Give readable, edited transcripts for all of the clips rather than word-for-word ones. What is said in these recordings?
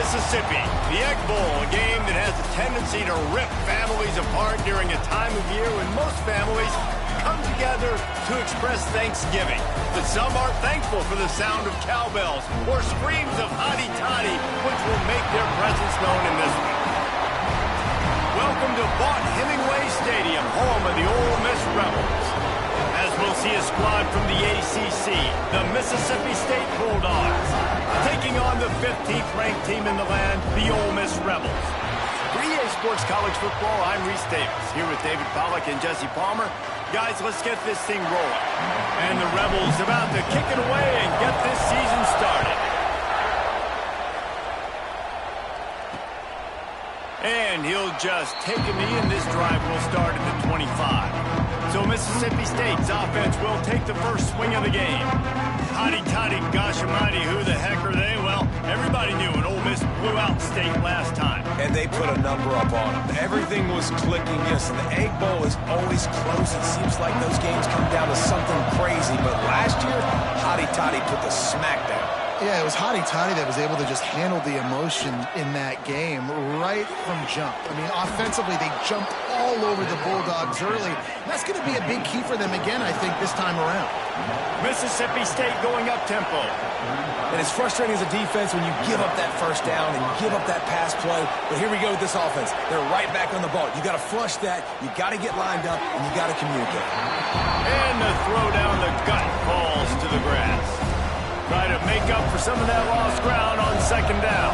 Mississippi, the Egg Bowl, a game that has a tendency to rip families apart during a time of year when most families come together to express Thanksgiving. But some are thankful for the sound of cowbells or screams of hotty toddy, which will make their presence known in this one. Welcome to Vaught-Hemingway Stadium, home of the Ole Miss Rebels. As we'll see a squad from the ACC, the Mississippi State Bulldogs, taking on the 15th ranked team in the land, the Ole Miss Rebels. For EA Sports College Football, I'm Reese Davis, here with David Pollack and Jesse Palmer. Guys, let's get this thing rolling. And the Rebels about to kick it away and get this season started. And he'll just take a knee, and this drive will start at the 25. So Mississippi State's offense will take the first swing of the game. Hotty toddy, gosh almighty, who the heck are they? Well, everybody knew it. Ole Miss blew out State last time. And they put a number up on them. Everything was clicking. Yes, and the Egg Bowl is always close. It seems like those games come down to something crazy. But last year, Hotty toddy put the smack down. Yeah, it was Hotty Toddy that was able to just handle the emotion in that game right from jump. I mean, offensively, they jumped all over the Bulldogs early. That's going to be a big key for them again, I think, this time around. Mississippi State going up tempo. And it's frustrating as a defense when you give up that first down and you give up that pass play. But here we go with this offense. They're right back on the ball. You got to flush that. You got to get lined up, and you got to communicate. And the throw down the gut falls to the grass. Try to make up for some of that lost ground on second down.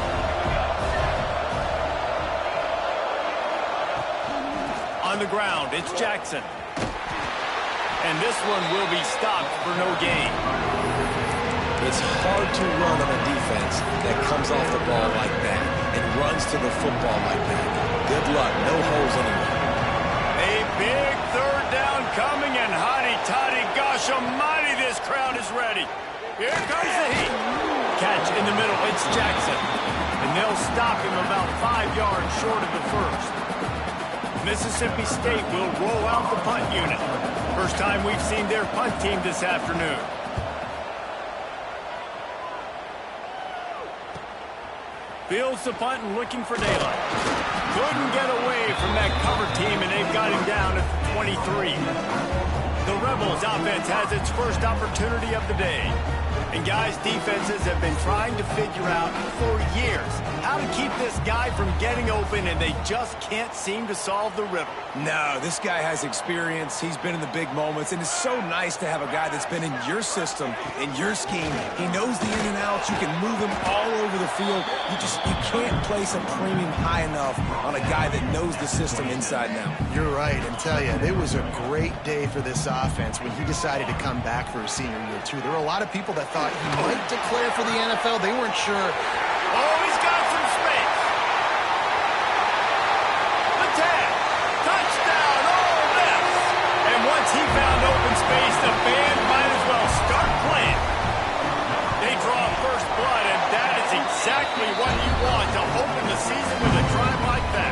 On the ground, it's Jackson. And this one will be stopped for no gain. It's hard to run on a defense that comes off the ball like that and runs to the football like that. Good luck. No holes anywhere. A big third down coming, and hotty toddy, gosh almighty, this crowd is ready. Here comes the heat. Catch in the middle, it's Jackson. And they'll stop him about 5 yards short of the first. Mississippi State will roll out the punt unit. First time we've seen their punt team this afternoon. Fields the punt and looking for daylight. Couldn't get away from that cover team, and they've got him down at the 23. The Rebels offense has its first opportunity of the day. And guys, defenses have been trying to figure out for years how to keep this guy from getting open, and they just can't seem to solve the riddle. No, this guy has experience. He's been in the big moments, and it's so nice to have a guy that's been in your system, in your scheme. He knows the in and outs. You can move him all over the field. You can't place a premium high enough on a guy that knows the system inside and out. You're right, and tell you, it was a great day for this offense when he decided to come back for his senior year, too. There were a lot of people that thought he might declare for the NFL. They weren't sure. Oh, he's got some space. The tag. Touchdown, Ole Miss. And once he found open space, the band might as well start playing. They draw first blood, and that is exactly what you want to open the season with a drive like that.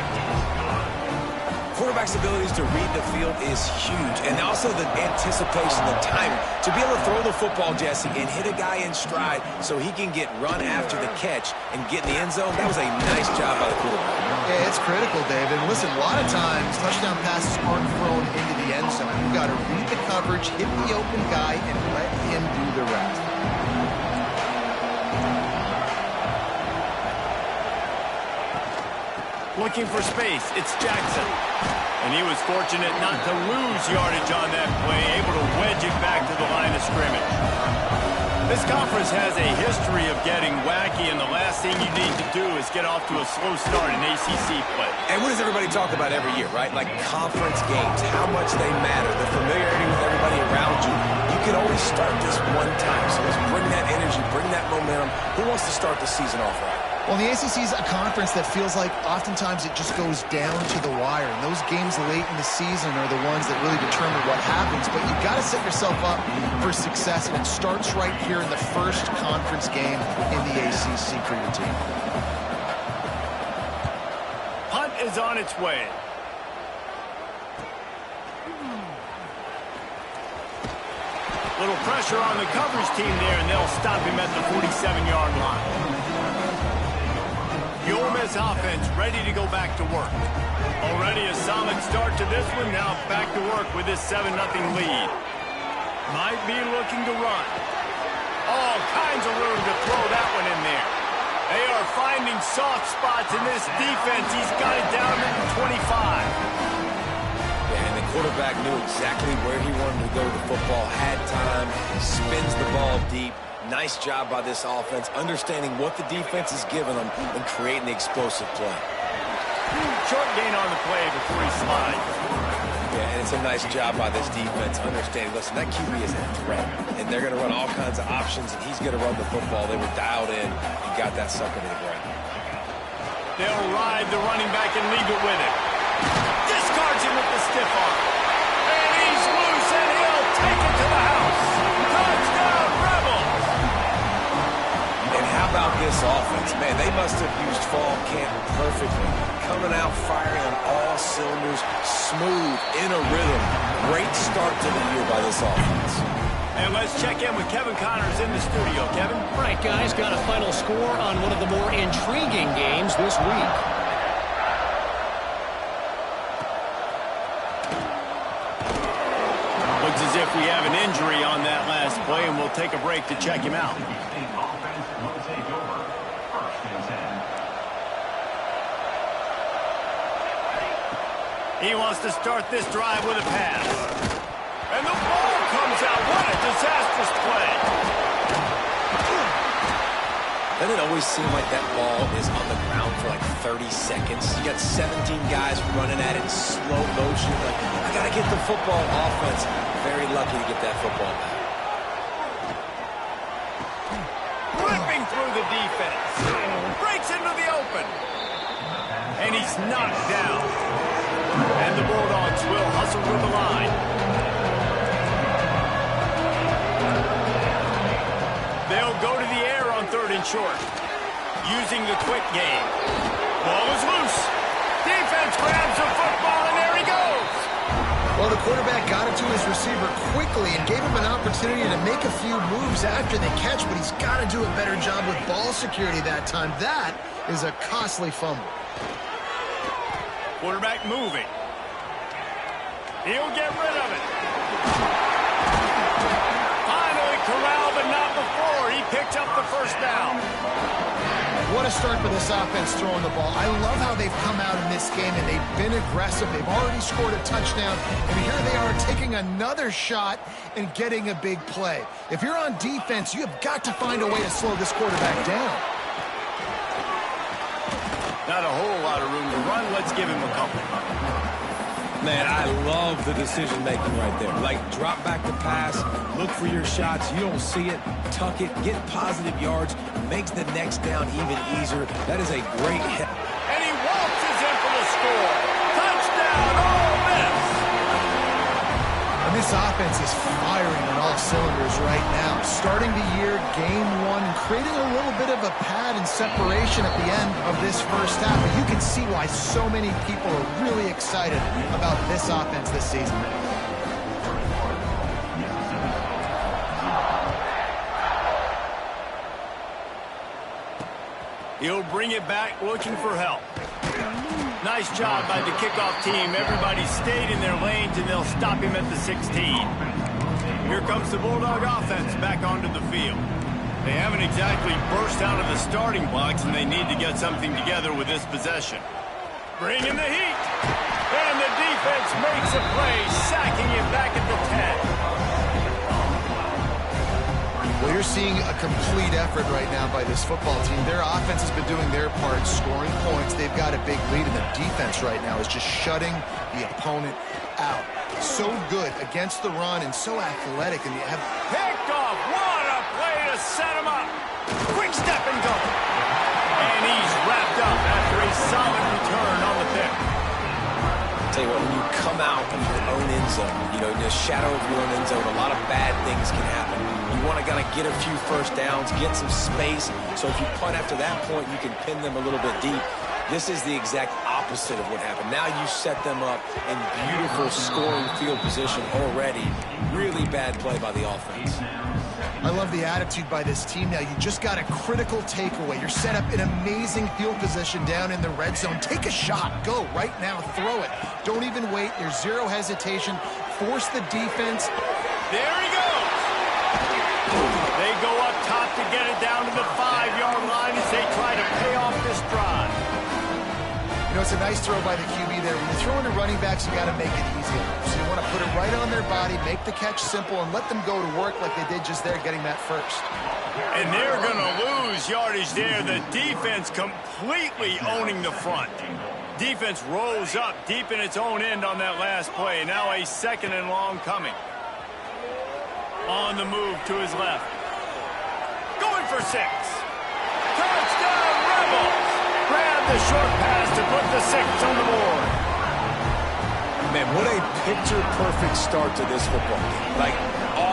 Quarterback's abilities to read the field is huge, and also the anticipation, the timing. To be able to throw the football, Jesse, and hit a guy in stride so he can get run after the catch and get in the end zone, that was a nice job by the quarterback. Yeah, it's critical, David. Listen, a lot of times touchdown passes aren't thrown into the end zone. You've got to read the coverage, hit the open guy, and let him do the rest. Looking for space, it's Jackson. And he was fortunate not to lose yardage on that play, able to wedge it back to the line of scrimmage. This conference has a history of getting wacky, and the last thing you need to do is get off to a slow start in ACC play. And what does everybody talk about every year, right? Like conference games, how much they matter, the familiarity with everybody around you. You can always start this one time, so let's bring that energy, bring that momentum. Who wants to start the season off right? Well, the ACC is a conference that feels like oftentimes it just goes down to the wire. And those games late in the season are the ones that really determine what happens. But you've got to set yourself up for success, and it starts right here in the first conference game in the ACC for your team. Punt is on its way. Little pressure on the coverage team there, and they'll stop him at the 47-yard line. this offense ready to go back to work. Already a solid start to this one. Now back to work with this 7-0 lead. Might be looking to run. All kinds of room to throw that one in there. They are finding soft spots in this defense. He's got it down to the 25. Yeah, and the quarterback knew exactly where he wanted to go with the football, had time, spins the ball deep. Nice job by this offense, understanding what the defense is giving them and creating the explosive play. Short gain on the play before he slides. Yeah, and it's a nice job by this defense, understanding, listen, that QB is a threat, and they're going to run all kinds of options, and he's going to run the football. They were dialed in and got that sucker to the ground. They'll ride the running back and leave it with him. Discards him with the stiff arm. And he's loose, and he'll take it to the house. Touchdown, Rebels! And how about this offense? Man, they must have used fall camp perfectly. Coming out firing on all cylinders, smooth, in a rhythm. Great start to the year by this offense. And let's check in with Kevin Connors in the studio. Kevin? All right, guys, got a final score on one of the more intriguing games this week. Looks as if we have an injury on that last play, and we'll take a break to check him out. He wants to start this drive with a pass. And the ball comes out. What a disastrous play. Doesn't it always seem like that ball is on the ground for like 30 seconds? You got 17 guys running at it in slow motion. Like, I got to get the football. Offense very lucky to get that football back. Ripping through the defense. Breaks into the open. And he's knocked down. And the Bulldogs will hustle to the line. They'll go to the air on 3rd and short. Using the quick game. Ball is loose. Defense grabs the football, and there he goes. Well, the quarterback got it to his receiver quickly and gave him an opportunity to make a few moves after the catch, but he's got to do a better job with ball security that time. That is a costly fumble. Quarterback moving. He'll get rid of it. Finally corralled, but not before. He picked up the first down. What a start for this offense throwing the ball. I love how they've come out in this game, and they've been aggressive. They've already scored a touchdown, and here they are taking another shot and getting a big play. If you're on defense, you have got to find a way to slow this quarterback down. Not a whole lot of room to run. Let's give him a couple. Man, I love the decision-making right there. Like, drop back the pass, look for your shots. You don't see it, tuck it, get positive yards, makes the next down even easier. That is a great hit. And he waltzes in for the score. Touchdown, Ole Miss! And this offense is firing on all cylinders right now. Starting the year, game one, and creating a little bit of a pad and separation at the end of this first half. But you can see why so many people are really excited about this offense this season. He'll bring it back looking for help. Nice job by the kickoff team. Everybody stayed in their lanes, and they'll stop him at the 16. Here comes the Bulldog offense back onto the field. They haven't exactly burst out of the starting blocks, and they need to get something together with this possession. Bring in the heat. And the defense makes a play, sacking him back at the 10. Well, you're seeing a complete effort right now by this football team. Their offense has been doing their part, scoring points. They've got a big lead, and the defense right now is just shutting the opponent out. So good against the run and so athletic. And you have picked off. What a play to set him up. Quick step and go. And he's wrapped up after a solid return on the pick. Tell you what, when you come out of your own end zone, you know, in the shadow of your own end zone, a lot of bad things can happen. You want to kind of get a few first downs, get some space. So if you punt after that point, you can pin them a little bit deep. This is the exact opposite of what happened. Now you set them up in beautiful scoring field position already. Really bad play by the offense. I love the attitude by this team now. You just got a critical takeaway. You're set up in amazing field position down in the red zone. Take a shot. Go right now. Throw it. Don't even wait. There's zero hesitation. Force the defense. There he goes. They go up top to get it down to the 5-yard line as they try to pay off this drive. You know, it's a nice throw by the QB there. When you're throwing to running backs, you got to make it easy. So you want to put it right on their body, make the catch simple, and let them go to work like they did just there, getting that first. And they're going to lose yardage there. The defense completely owning the front. Defense rolls up deep in its own end on that last play. Now a 2nd and long coming. On the move to his left. Going for 6. Touchdown, Rebels! Grab the short pass to put the 6 on the board. Man, what a picture-perfect start to this football game. Like,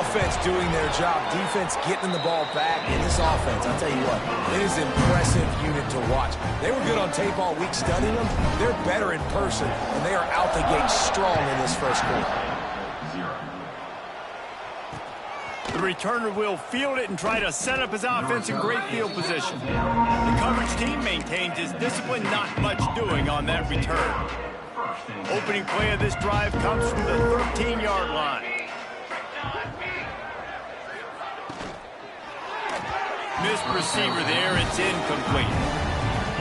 offense doing their job, defense getting the ball back. In this offense, I'll tell you what, it is an impressive unit to watch. They were good on tape all week studying them. They're better in person, and they are out the gate strong in this first quarter. The returner will field it and try to set up his offense in great field position. The coverage team maintains his discipline, not much doing on that return. Opening play of this drive comes from the 13-yard line. Missed receiver there, it's incomplete.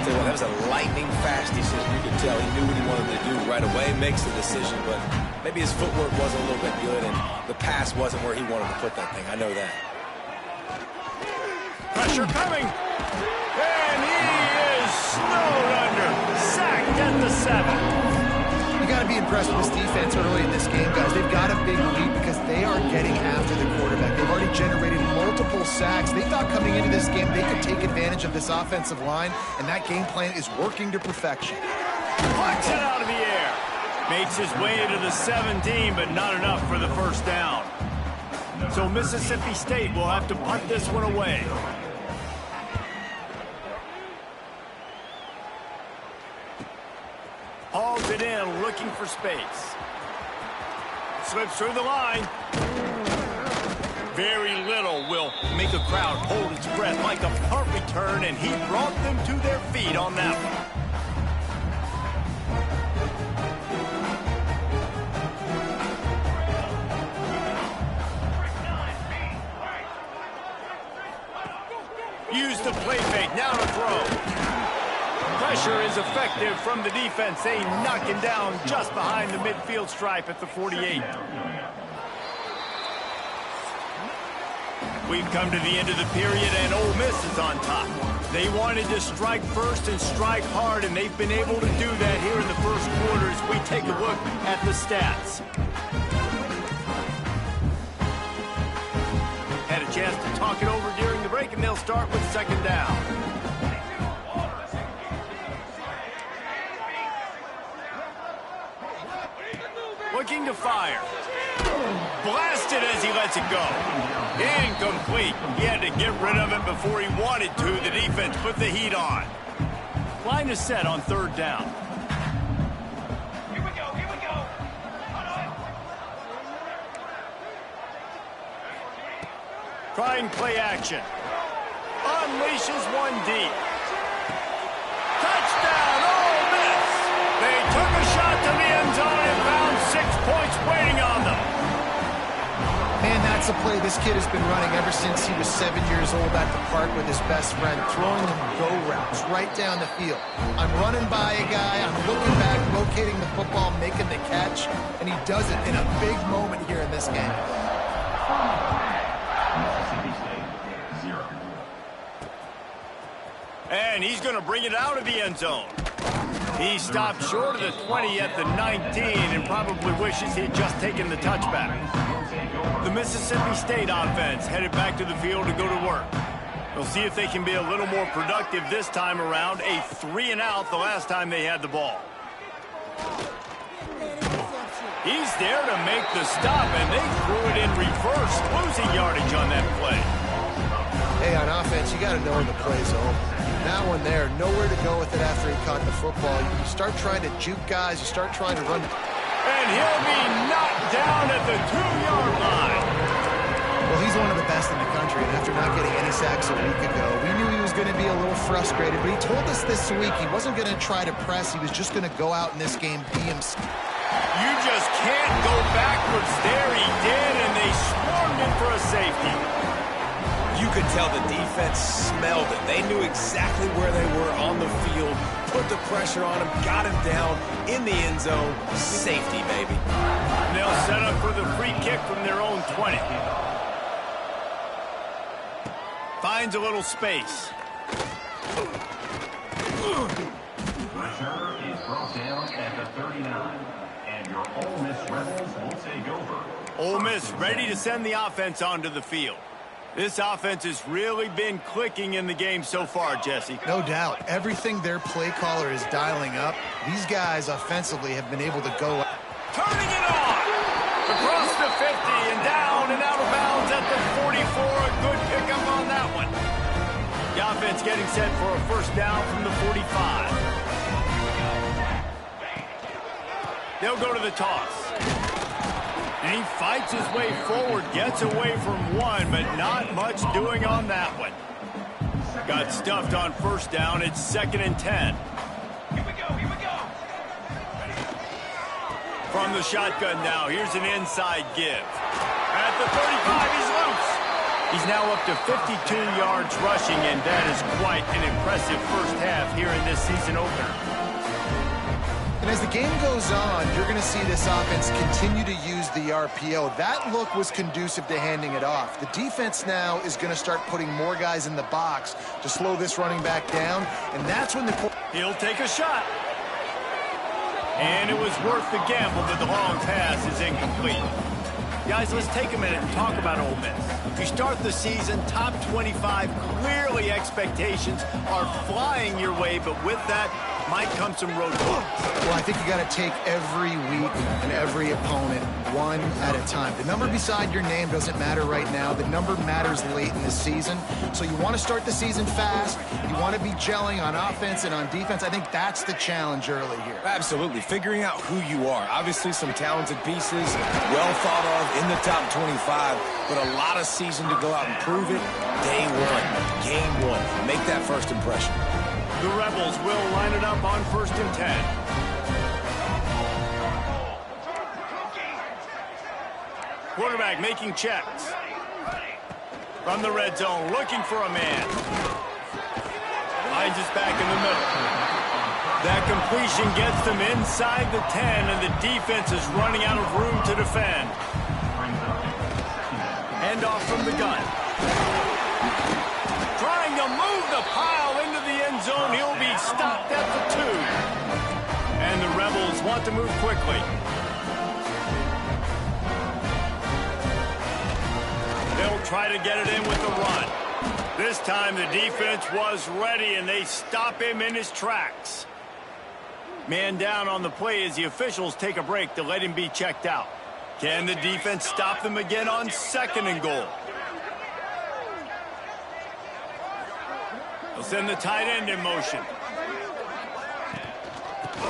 Tell you what, that was a lightning fast decision. You could tell he knew what he wanted to do right away, makes the decision, but maybe his footwork wasn't a little bit good, and the pass wasn't where he wanted to put that thing. I know that. Pressure coming. And he is snowed under. Sacked at the 7. You got to be impressed with this defense early in this game, guys. They've got a big lead because they are getting after the quarterback. They've already generated multiple sacks. They thought coming into this game they could take advantage of this offensive line, and that game plan is working to perfection. Plucks it out of the air. Makes his way into the 17, but not enough for the first down. So Mississippi State will have to punt this one away. Hauls it in, looking for space. Slips through the line. Very little will make a crowd hold its breath like a punt return, and he brought them to their feet on that one. Use the play fake, now to throw. Pressure is effective from the defense. They knock him down just behind the midfield stripe at the 48. We've come to the end of the period, and Ole Miss is on top. They wanted to strike first and strike hard, and they've been able to do that here in the first quarter as we take a look at the stats. Had a chance to talk it over during the break, and they'll start with 2nd down. Looking to fire. Blasted as he lets it go. Incomplete. He had to get rid of it before he wanted to. The defense put the heat on. Line is set on 3rd down. Here we go, here we go. Trying play action. Unleashes one deep. Touchdown, Ole Miss. They took a shot to the end zone and found 6 points waiting on them. Man, that's a play this kid has been running ever since he was 7 years old at the park with his best friend, throwing them go routes right down the field. I'm running by a guy, I'm looking back, locating the football, making the catch, and he does it in a big moment here in this game. And he's going to bring it out of the end zone. He stopped short of the 20 at the 19 and probably wishes he had just taken the touchback. The Mississippi State offense headed back to the field to go to work. We'll see if they can be a little more productive this time around. A 3-and-out the last time they had the ball. He's there to make the stop, and they threw it in reverse, losing yardage on that play. Hey, on offense, you got to know when the play's over. That one there, nowhere to go with it after he caught the football. You start trying to juke guys, you start trying to run. And he'll be knocked down at the 2-yard line. Well, he's one of the best in the country, and after not getting any sacks a week ago, we knew he was going to be a little frustrated, but he told us this week he wasn't going to try to press. He was just going to go out in this game, be himself. You just can't go backwards there. He did, and they swarmed in for a safety. You could tell the defense smelled it. They knew exactly where they were on the field, put the pressure on him, got him down in the end zone. Safety, baby. And they'll set up for the free kick from their own 20. Finds a little space. Pressure is brought down at the 39. And your Ole Miss Rebels will take over. Ole Miss ready to send the offense onto the field. This offense has really been clicking in the game so far, Jesse. No doubt. Everything their play caller is dialing up, these guys offensively have been able to go. Turning it on! Across the 50 and down and out of bounds at the 44. A good pickup on that one. The offense getting set for a first down from the 45. They'll go to the toss. And he fights his way forward, gets away from one, but not much doing on that one. Got stuffed on first down. It's 2nd and 10. Here we go. From the shotgun now, here's an inside give. At the 35, he's loose. He's now up to 52 yards rushing, and that is quite an impressive first half here in this season opener. And as the game goes on, you're going to see this offense continue to use the RPO. That look was conducive to handing it off. The defense now is going to start putting more guys in the box to slow this running back down, and that's when He'll take a shot. And it was worth the gamble, but the long pass is incomplete. Guys, let's take a minute and talk about Ole Miss. You start the season, top 25, clearly expectations are flying your way, but with that might come some roadblocks. Well, I think you got to take every week and every opponent one at a time. The number beside your name doesn't matter right now. The number matters late in the season. So you want to start the season fast. You want to be gelling on offense and on defense. I think that's the challenge early here. Absolutely. Figuring out who you are. Obviously some talented pieces, well thought of in the top 25, but a lot of season to go out and prove it. Day one, game one. Make that first impression. The Rebels will line it up on 1st and 10. Quarterback making checks. From the red zone, looking for a man. Finds us back in the middle. That completion gets them inside the 10, and the defense is running out of room to defend. Hand off from the gun. Trying to move the pile into the end zone. He'll be stopped at the 2. And the Rebels want to move quickly. They'll try to get it in with the run. This time the defense was ready, and they stop him in his tracks. Man down on the play as the officials take a break to let him be checked out. Can the defense stop them again on 2nd and goal? They'll send the tight end in motion.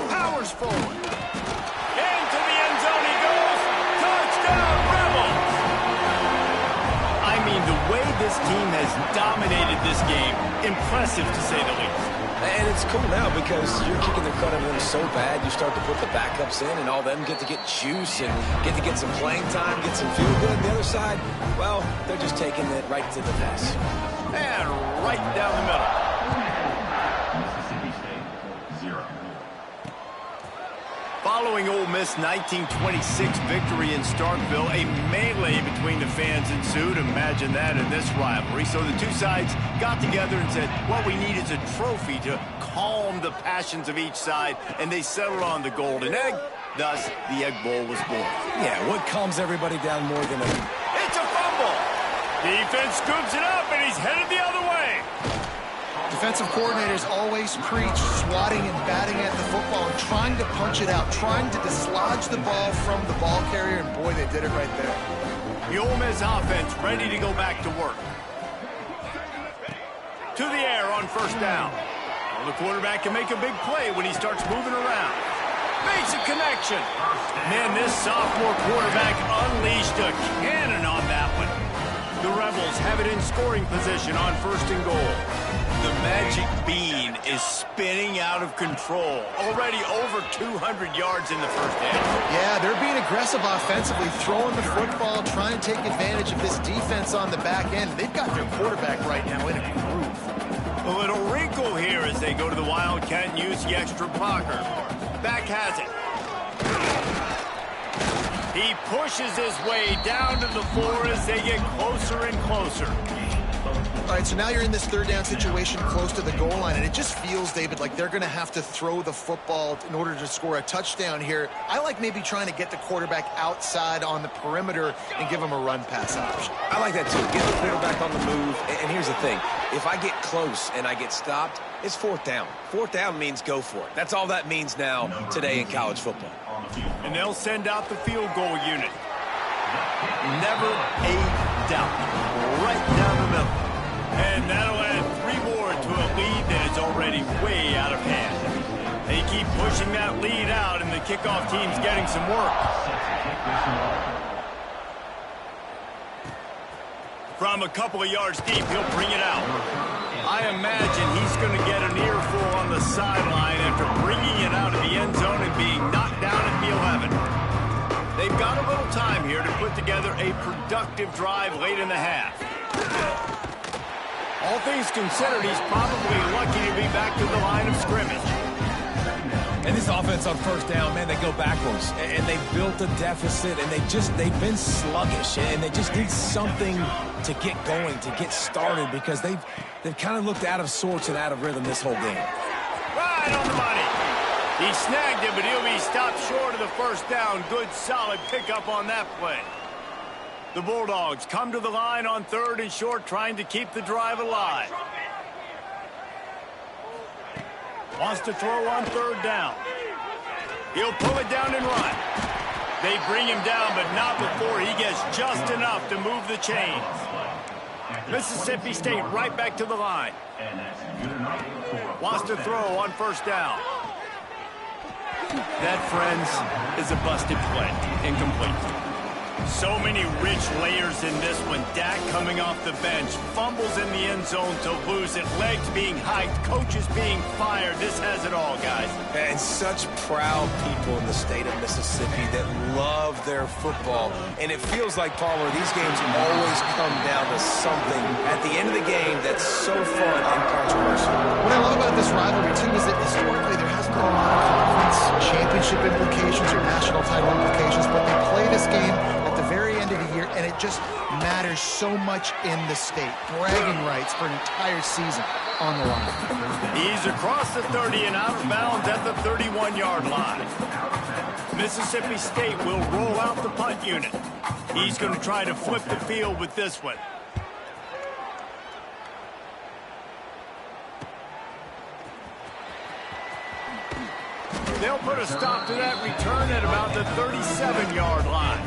Powers forward. Into the end zone he goes. Touchdown, Rebels! I mean, the way this team has dominated this game, impressive to say the least. And it's cool now because you're kicking the crud out of them so bad, you start to put the backups in, and all them get to get juice and get to get some playing time, get some feel good. And the other side, well, they're just taking it right to the pass. And right down the middle. Mississippi State, 0. Following Ole Miss' 1926 victory in Starkville, a melee between the fans ensued. Imagine that in this rivalry. So the two sides got together and said, what we need is a trophy to calm the passions of each side, and they settled on the Golden Egg. Thus, the Egg Bowl was born. Yeah, what calms everybody down more than a... It's a fumble! Defense scoops it up, and he's headed the other way. Defensive coordinators always preach swatting and batting at the football and trying to punch it out, trying to dislodge the ball from the ball carrier, and boy, they did it right there. The Ole Miss offense ready to go back to work. To the air on first down. Well, the quarterback can make a big play when he starts moving around. Makes a connection. Man, this sophomore quarterback unleashed a cannon on that one. The Rebels have it in scoring position on 1st and goal. The magic bean is spinning out of control. Already over 200 yards in the first half. Yeah, they're being aggressive offensively, throwing the football, trying to take advantage of this defense on the back end. They've got their quarterback right now in a groove. A little wrinkle here as they go to the Wildcat and use the extra blocker. Back has it. He pushes his way down to the floor as they get closer and closer. All right, so now you're in this 3rd down situation close to the goal line, and it just feels, David, like they're going to have to throw the football in order to score a touchdown here. I like maybe trying to get the quarterback outside on the perimeter and give him a run-pass option. I like that, too. Get the quarterback on the move. And here's the thing. If I get close and I get stopped, it's 4th down. 4th down means go for it. That's all that means now today in college football. And they'll send out the field goal unit. Never a doubt. Right down the middle. And that'll add 3 more to a lead that is already way out of hand. They keep pushing that lead out, and the kickoff team's getting some work. From a couple of yards deep, he'll bring it out. I imagine he's going to get an earful on the sideline after bringing it out of the end zone and being knocked down at the 11. They've got a little time here to put together a productive drive late in the half. All things considered, he's probably lucky to be back to the line of scrimmage. And this offense on 1st down, man, they go backwards. And they built a deficit, and they've been sluggish. And they just need something to get going, to get started, because they've kind of looked out of sorts and out of rhythm this whole game. Right on the money. He snagged it, but he'll be stopped short of the 1st down. Good, solid pickup on that play. The Bulldogs come to the line on 3rd and short, trying to keep the drive alive. Wants to throw on 3rd down. He'll pull it down and run. They bring him down, but not before he gets just enough to move the chains. Mississippi State right back to the line. Wants to throw on 1st down. That, friends, is a busted play. Incomplete. So many rich layers in this one. Dak coming off the bench. Fumbles in the end zone to lose it. Legs being hiked. Coaches being fired. This has it all, guys. And such proud people in the state of Mississippi that love their football. And it feels like, Palmer, these games always come down to something at the end of the game that's so fun and controversial. What I love about this rivalry, too, is that historically there hasn't been a lot of conference championship implications or national title implications, but they play this game at the very end of the year, and it just matters so much in the state. Bragging rights for an entire season on the line. He's across the 30 and out of bounds at the 31-yard line. Mississippi State will roll out the punt unit. He's going to try to flip the field with this one. They'll put a stop to that return at about the 37-yard line.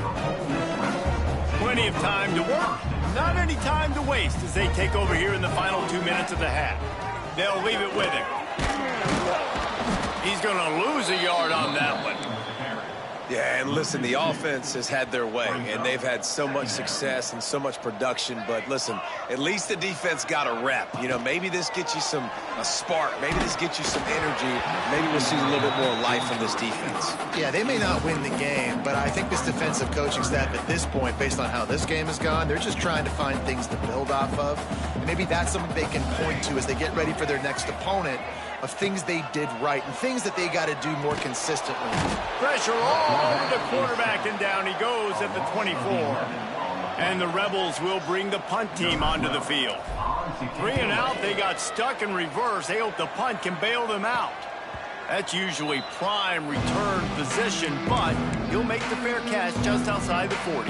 Plenty of time to work. Not any time to waste as they take over here in the final 2 minutes of the half. They'll leave it with him. He's going to lose a yard on that one. Yeah, and listen, the offense has had their way, and they've had so much success and so much production. But listen, at least the defense got a rep. You know, maybe this gets you a spark. Maybe this gets you some energy. Maybe we'll see a little bit more life in this defense. Yeah, they may not win the game, but I think this defensive coaching staff at this point, based on how this game has gone, they're just trying to find things to build off of. And maybe that's something they can point to as they get ready for their next opponent, of things they did right and things that they got to do more consistently. Pressure all over the quarterback, and down he goes at the 24. And the Rebels will bring the punt team onto the field. 3 and out, they got stuck in reverse. They hope the punt can bail them out. That's usually prime return position, but he'll make the fair catch just outside the 40.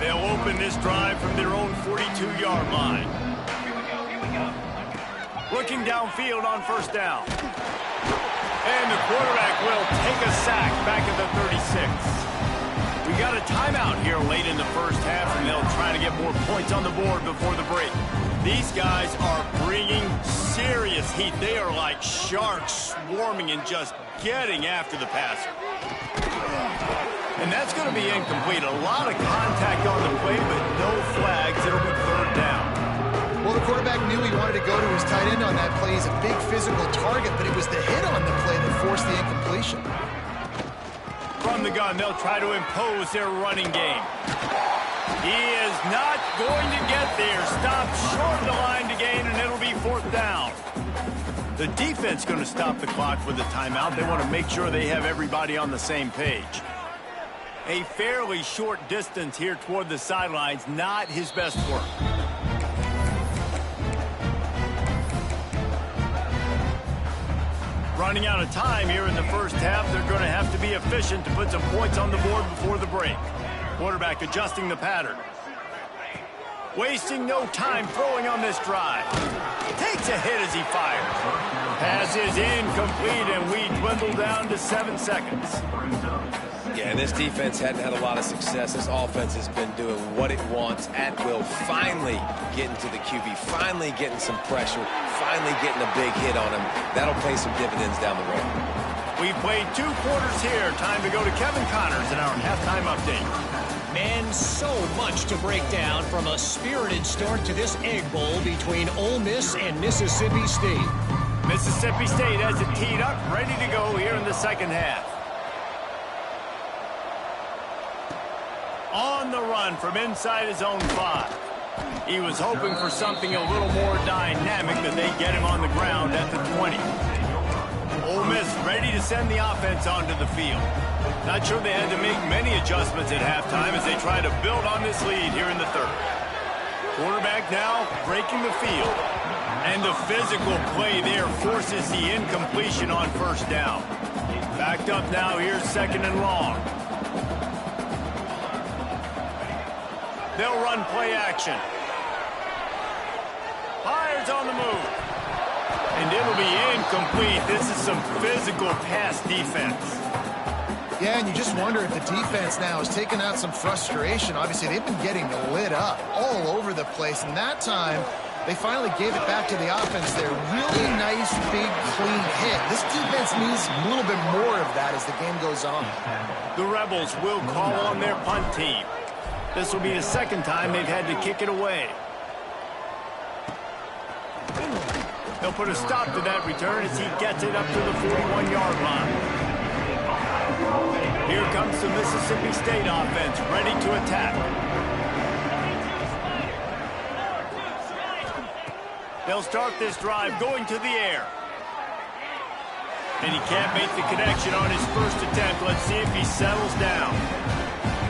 They'll open this drive from their own 42-yard line. Looking downfield on 1st down. And the quarterback will take a sack back at the 36. We got a timeout here late in the first half, and they'll try to get more points on the board before the break. These guys are bringing serious heat. They are like sharks swarming and just getting after the passer. And that's going to be incomplete. A lot of contact on the play, but no flags. It'll be 3rd Well, the quarterback knew he wanted to go to his tight end on that play. He's a big physical target, but it was the hit on the play that forced the incompletion. From the gun, they'll try to impose their running game. He is not going to get there. Stopped short of the line to gain, and it'll be 4th down. The defense going to stop the clock with a timeout. They want to make sure they have everybody on the same page. A fairly short distance here toward the sidelines, not his best work. Running out of time here in the first half. They're going to have to be efficient to put some points on the board before the break. Quarterback adjusting the pattern. Wasting no time throwing on this drive. Takes a hit as he fires. Pass is incomplete, and we dwindle down to 7 seconds. Yeah, and this defense hadn't had a lot of success. This offense has been doing what it wants at will. Finally getting to the QB. Finally getting some pressure. Finally getting a big hit on him. That'll pay some dividends down the road. We played 2 quarters here. Time to go to Kevin Connors in our halftime update. And so much to break down from a spirited start to this Egg Bowl between Ole Miss and Mississippi State. Mississippi State has it teed up, ready to go here in the second half. On the run from inside his own 5. He was hoping for something a little more dynamic, that they get him on the ground at the 20. Ole Miss ready to send the offense onto the field. Not sure they had to make many adjustments at halftime as they try to build on this lead here in the 3rd. Quarterback now breaking the field. And the physical play there forces the incompletion on 1st down. Backed up now, here's 2nd and long. They'll run play action. Fires on the move. And it'll be incomplete. This is some physical pass defense. Yeah, and you just wonder if the defense now has taken out some frustration. Obviously, they've been getting lit up all over the place. And that time, they finally gave it back to the offense there. Really nice, big, clean hit. This defense needs a little bit more of that as the game goes on. The Rebels will call on their punt team. This will be the 2nd time they've had to kick it away. They'll put a stop to that return as he gets it up to the 41-yard line. Here comes the Mississippi State offense, ready to attack. They'll start this drive going to the air. And he can't make the connection on his first attempt. Let's see if he settles down.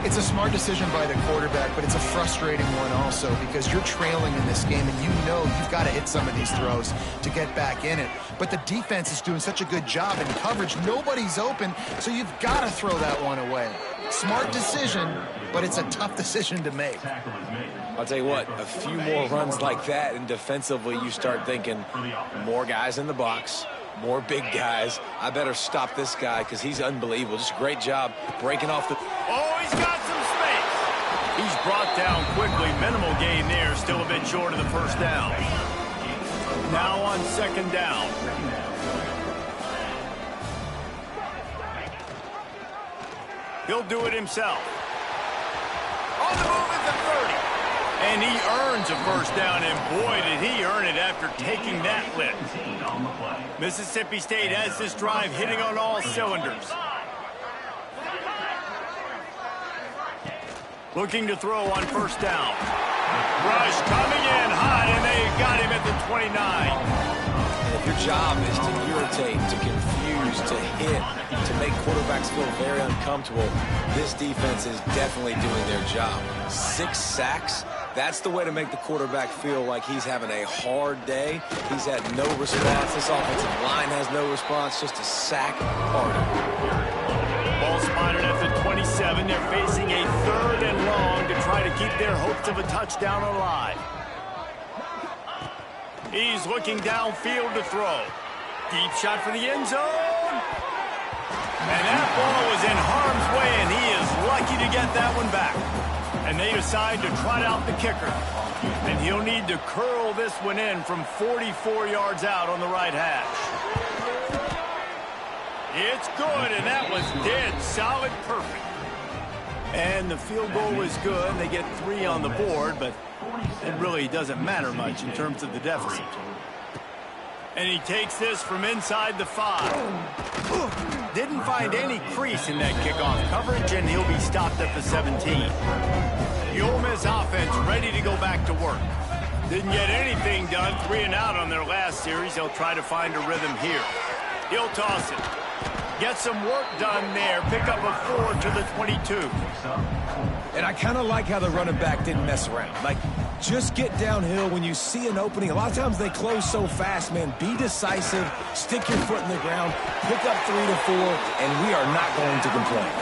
It's a smart decision by the quarterback, but it's a frustrating one also because you're trailing in this game and you know you've got to hit some of these throws to get back in it. But the defense is doing such a good job in coverage. Nobody's open, so you've got to throw that one away. Smart decision, but it's a tough decision to make. I'll tell you what, a few more runs like that, and defensively you start thinking more guys in the box, more big guys. I better stop this guy because he's unbelievable. Just a great job breaking off the... Oh, he's got some space. He's brought down quickly. Minimal gain there. Still a bit short of the 1st down. Now on 2nd down. He'll do it himself. On the move at the 30. And he earns a 1st down, and boy, did he earn it after taking that lift. Mississippi State has this drive hitting on all cylinders. Looking to throw on 1st down. Rush coming in hot, and they got him at the 29. And if your job is to irritate, to confuse, to hit, to make quarterbacks feel very uncomfortable, this defense is definitely doing their job. 6 sacks. That's the way to make the quarterback feel like he's having a hard day. He's had no response. This offensive line has no response. Just a sack party. Ball spotted at the 27. They're facing a 3rd and long to try to keep their hopes of a touchdown alive. He's looking downfield to throw. Deep shot for the end zone. And that ball was in harm's way, and he is lucky to get that one back. And they decide to trot out the kicker. And he'll need to curl this one in from 44 yards out on the right hash. It's good, and that was dead solid perfect. And the field goal is good. They get 3 on the board, but it really doesn't matter much in terms of the deficit. And he takes this from inside the 5. Didn't find any crease in that kickoff coverage, and he'll be stopped at the 17. The Ole Miss offense ready to go back to work. Didn't get anything done, 3 and out on their last series. They'll try to find a rhythm here. He'll toss it. Get some work done there. Pick up a 4 to the 22. And I kind of like how the running back didn't mess around. Like, just get downhill when you see an opening. A lot of times they close so fast, man. Be decisive. Stick your foot in the ground. Pick up 3 to 4, and we are not going to complain.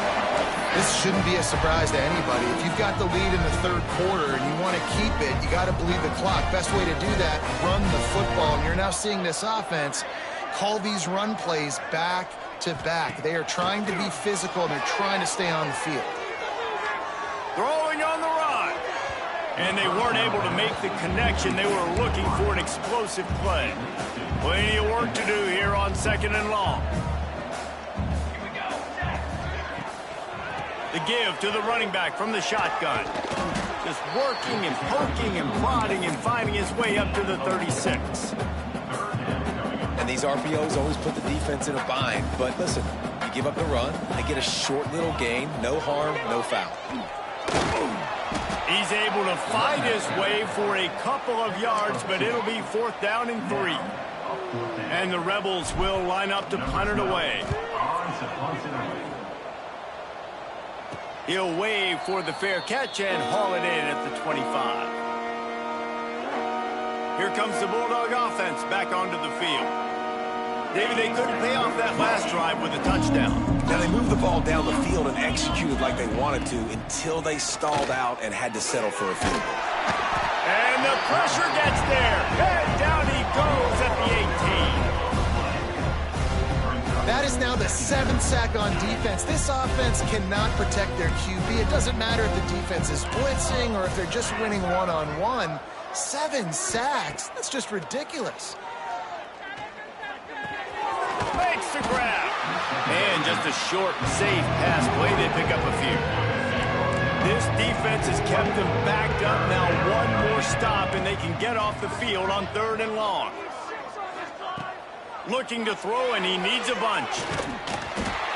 This shouldn't be a surprise to anybody. If you've got the lead in the third quarter and you want to keep it, you got to bleed the clock. Best way to do that, run the football. And you're now seeing this offense call these run plays back to back. They are trying to be physical, and they're trying to stay on the field. Throwing on the run. And they weren't able to make the connection. They were looking for an explosive play. Plenty of work to do here on 2nd and long. The give to the running back from the shotgun. Just working and poking and prodding and finding his way up to the 36. And these RPOs always put the defense in a bind. But listen, you give up the run, they get a short little gain, no harm, no foul. He's able to fight his way for a couple of yards, but it'll be 4th down and 3. And the Rebels will line up to punt it away. He'll wave for the fair catch and haul it in at the 25. Here comes the Bulldog offense back onto the field. David, they couldn't pay off that last drive with a touchdown. Now, they moved the ball down the field and executed like they wanted to until they stalled out and had to settle for a field goal. And the pressure gets there. And down he goes at the 18. That is now the 7th sack on defense. This offense cannot protect their QB. It doesn't matter if the defense is blitzing or if they're just winning one-on-one. 7 sacks. That's just ridiculous. Makes the grab. And just a short, safe pass play. They pick up a few. This defense has kept them backed up. Now 1 more stop, and they can get off the field on 3rd and long. Looking to throw, and he needs a bunch.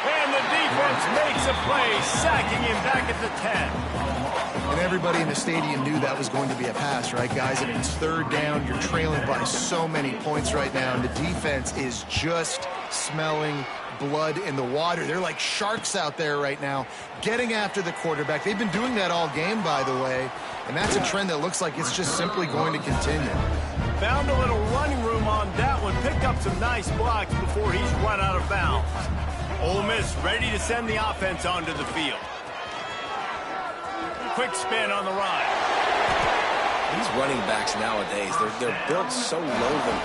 And the defense makes a play, sacking him back at the 10. And everybody in the stadium knew that was going to be a pass, right, guys? I mean, it's 3rd down. You're trailing by so many points right now, and the defense is just smelling blood in the water. They're like sharks out there right now, getting after the quarterback. They've been doing that all game, by the way, and that's a trend that looks like it's just simply going to continue. Found a little running room on that one. Picked up some nice blocks before he's run out of bounds. Ole Miss ready to send the offense onto the field. Quick spin on the ride. These running backs nowadays, they're built so low to the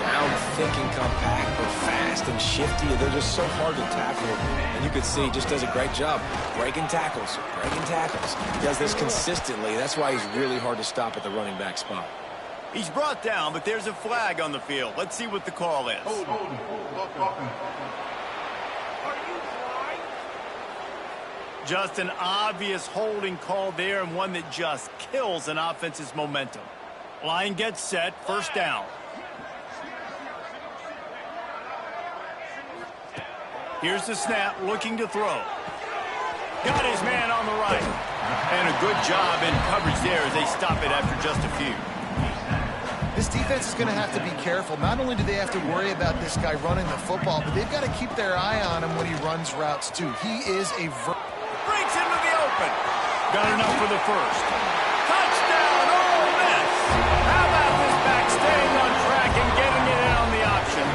ground, thick and compact, but fast and shifty. They're just so hard to tackle. And you can see he just does a great job breaking tackles, He does this consistently. That's why he's really hard to stop at the running back spot. He's brought down, but there's a flag on the field. Let's see what the call is. Just an obvious holding call there, and one that just kills an offense's momentum. Line gets set, 1st down. Here's the snap, looking to throw. Got his man on the right. And a good job in coverage there as they stop it after just a few. This defense is going to have to be careful. Not only do they have to worry about this guy running the football, but they've got to keep their eye on him when he runs routes, too. He is a... Breaks into the open. Got enough for the 1st. Touchdown, Ole Miss. How about this back staying on track and getting it in on the option?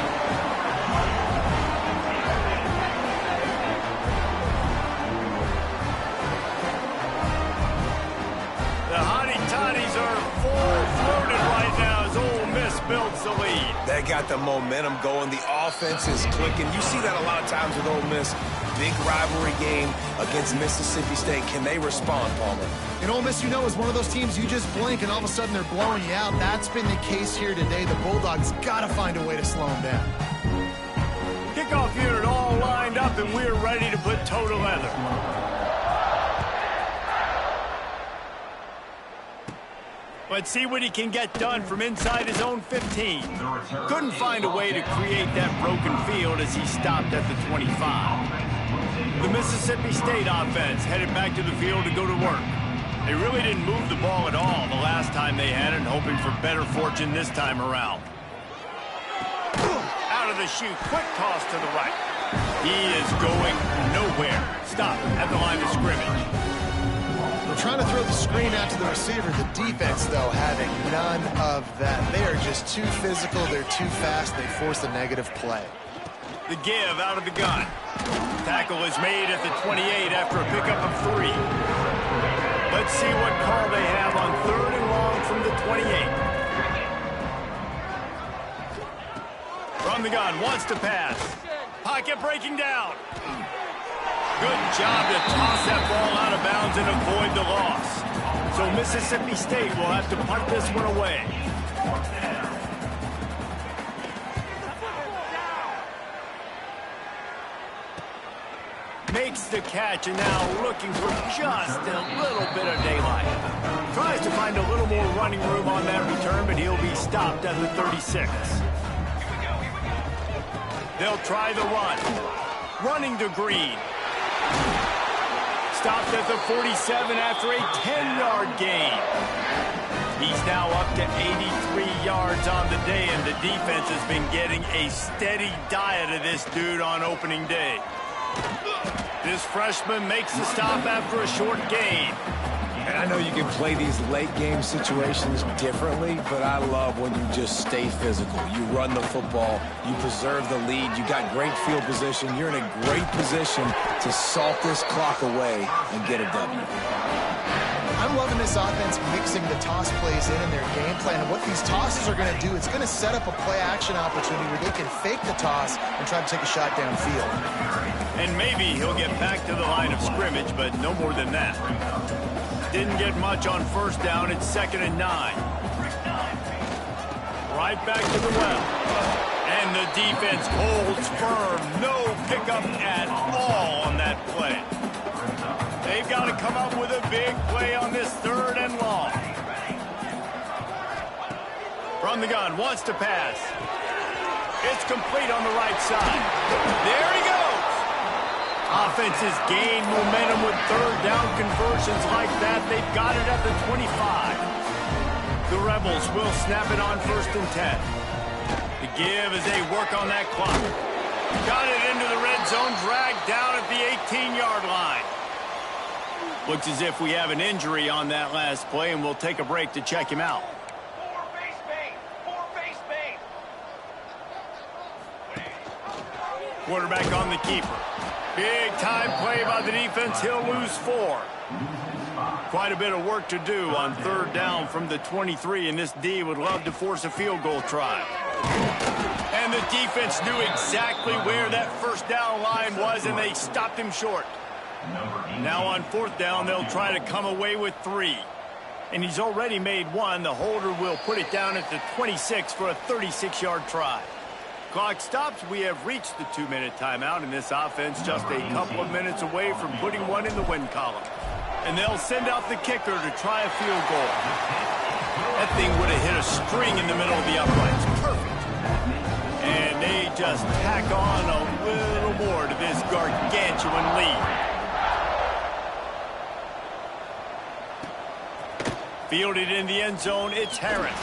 The Hottie-Toddies are full-throated right now as Ole Miss builds the lead. They got the momentum going. The offense is clicking. You see that a lot of times with Ole Miss. Big rivalry game against Mississippi State. Can they respond, Palmer? And Ole Miss, you know, is one of those teams you just blink and all of a sudden they're blowing you out. That's been the case here today. The Bulldogs got to find a way to slow them down. Kickoff unit all lined up, and we're ready to put toe to leather. Let's see what he can get done from inside his own 15. Couldn't find a way to create that broken field as he stopped at the 25. The Mississippi State offense headed back to the field to go to work. They really didn't move the ball at all the last time they had it, hoping for better fortune this time around. Out of the chute, quick toss to the right. He is going nowhere. Stop at the line of scrimmage. We're trying to throw the screen out to the receiver. The defense, though, having none of that. They are just too physical. They're too fast. They force a negative play. The give out of the gun. Tackle is made at the 28 after a pickup of 3. Let's see what call they have on 3rd and long from the 28. From the gun, wants to pass. Pocket breaking down. Good job to toss that ball out of bounds and avoid the loss. So Mississippi State will have to punt this one away. Makes the catch and now looking for just a little bit of daylight. Tries to find a little more running room on that return, but he'll be stopped at the 36. They'll try the run. Running to Green. Stopped at the 47 after a 10-yard gain. He's now up to 83 yards on the day, and the defense has been getting a steady diet of this dude on opening day. This freshman makes the stop after a short gain. And I know you can play these late-game situations differently, but I love when you just stay physical. You run the football, you preserve the lead, you got great field position, you're in a great position to salt this clock away and get a W. I'm loving this offense mixing the toss plays in their game plan. And what these tosses are going to do, it's going to set up a play-action opportunity where they can fake the toss and try to take a shot downfield. And maybe he'll get back to the line of scrimmage, but no more than that. Didn't get much on 1st down. It's 2nd and 9. Right back to the well. And the defense holds firm. No pickup at all on that play. They've got to come up with a big play on this 3rd and long. From the gun, wants to pass. It's complete on the right side. There he goes. Offenses gain momentum with 3rd down conversions like that. They've got it at the 25. The Rebels will snap it on 1st and 10. The give as they work on that clock. Got it into the red zone, dragged down at the 18-yard line. Looks as if we have an injury on that last play, and we'll take a break to check him out. Quarterback on the keeper. Big time play by the defense. He'll lose 4. Quite a bit of work to do on 3rd down from the 23, and this D would love to force a field goal try. And the defense knew exactly where that 1st down line was, and they stopped him short. Now on 4th down, they'll try to come away with 3. And he's already made 1. The holder will put it down at the 26 for a 36-yard try. Clock stops. We have reached the 2-minute timeout, and this offense just a couple of minutes away from putting one in the win column. And they'll send out the kicker to try a field goal. That thing would have hit a string in the middle of the uprights. Perfect. And they just tack on a little more to this gargantuan lead. Fielded in the end zone, it's Harris.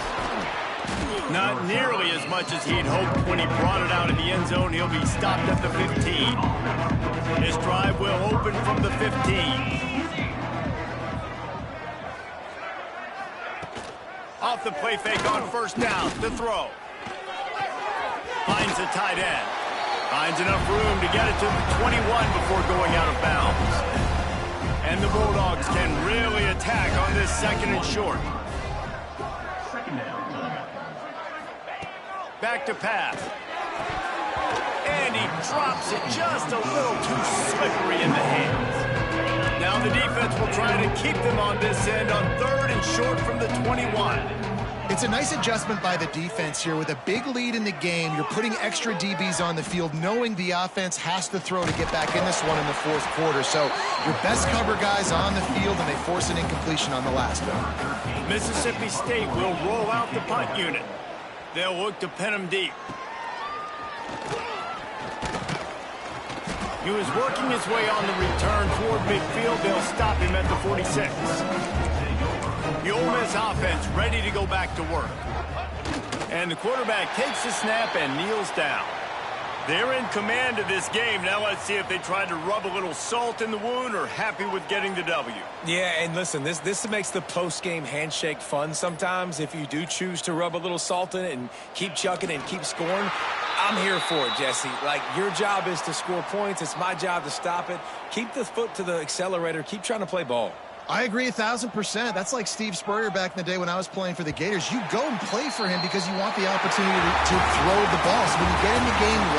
Not nearly as much as he'd hoped when he brought it out in the end zone. He'll be stopped at the 15. This drive will open from the 15. Off the play fake on 1st down to throw. Finds the tight end. Finds enough room to get it to the 21 before going out of bounds. And the Bulldogs can really attack on this 2nd and short. Back to pass. And he drops it just a little too slippery in the hands. Now the defense will try to keep them on this end on 3rd and short from the 21. It's a nice adjustment by the defense here. With a big lead in the game, you're putting extra DBs on the field, knowing the offense has to throw to get back in this one in the fourth quarter. So your best cover guys on the field, and they force an incompletion on the last one. Mississippi State will roll out the punt unit. They'll look to pin him deep. He was working his way on the return toward midfield. They'll stop him at the 46. The Ole Miss offense ready to go back to work. And the quarterback takes the snap and kneels down. They're in command of this game. Now let's see if they try to rub a little salt in the wound or happy with getting the W. Yeah, and listen, this makes the post-game handshake fun sometimes. If you do choose to rub a little salt in it and keep chucking and keep scoring, I'm here for it, Jesse. Like, your job is to score points. It's my job to stop it. Keep the foot to the accelerator. Keep trying to play ball. I agree 1,000%. That's like Steve Spurrier back in the day when I was playing for the Gators. You go and play for him because you want the opportunity to throw the ball. So when you get in the game late,